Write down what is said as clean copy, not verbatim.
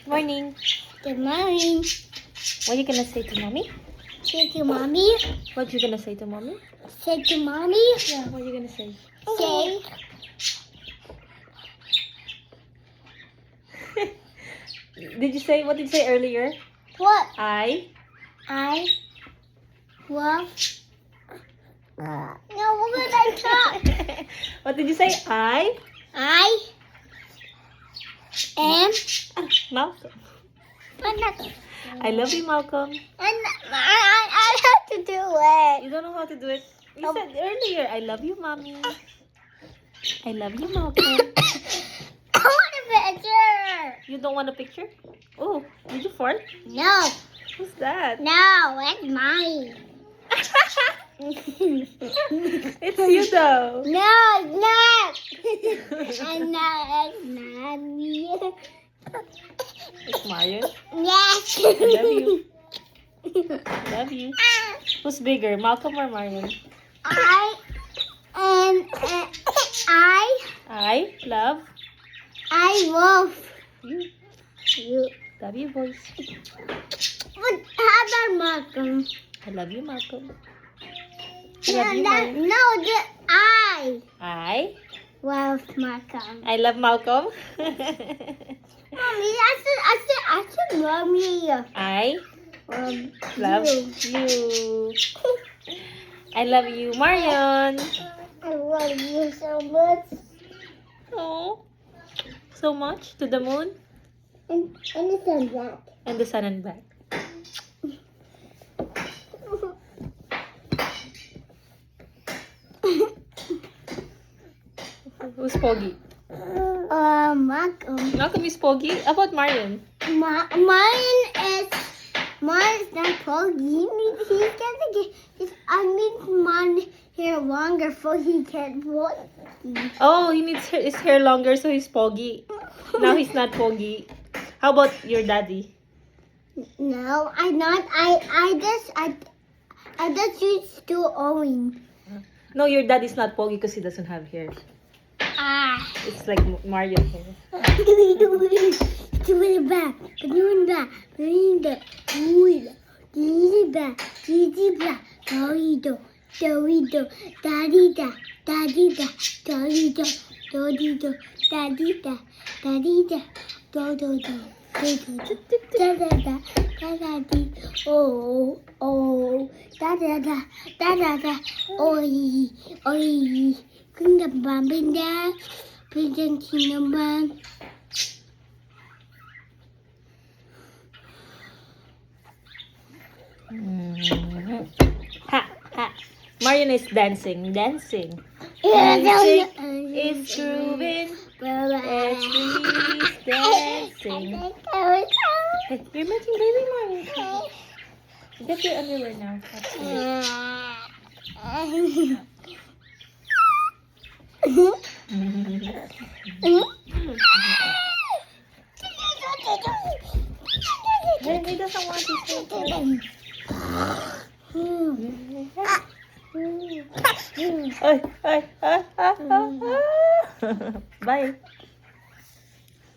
Morning. Good morning. What are you gonna say to mommy? Say to mommy. What you gonna say to mommy? Say to mommy. Yeah, what are you gonna say? Say. What did you say earlier? What? I I love. No, what did I talk? What did you say? I am. Malcolm. I'm not. I love you, Malcolm. I have to do it. You don't know how to do it. You said earlier, I love you, mommy. I love you, Malcolm. I want a picture. You don't want a picture? Oh, did you fart? No, Who's that? no, it's mine. It's you though. No, it's not. And no, it's not me. It's Marion. Yes. I love you. Love you. Who's bigger, Malcolm or Marion? I I love you. you. Love you, boys. But how about Malcolm? I love you, Malcolm. I No, love you, Marion. I love Malcolm. I love Malcolm. Mommy, I said mommy. I love you. you. I love you, Marion. I love you so much. Oh, so much to the moon And it's a black. and the sun and back. Who's Poggy? Malcolm. Malcolm is Poggy. How about Marion? Mine is not poggy. He's gonna get. I need mine hair longer so he can walk. Oh, he needs his hair longer, so he's Poggy. Now he's not Poggy. How about your daddy? No, I'm not. I just used to owing. No, your daddy's not Poggy because he doesn't have hair. It's like Marion hair. Do it back. Do it back. Do it back. Do it back. Do it back. Dorido. Dorido. Daddy da. Daddy da. Dorido. Dorido. Daddy da. Daddy da. Do do do. Da da da. Da da da. Oh oh. Da da da. Da da da. Oi oi. Kunda bambinda. Present number. Ha ha. Marion is dancing. Dancing. Yeah, Music is grooving. It's dancing. Hey, you're making baby Marion. Get your underwear now. That's it. He doesn't want to stay. Bye.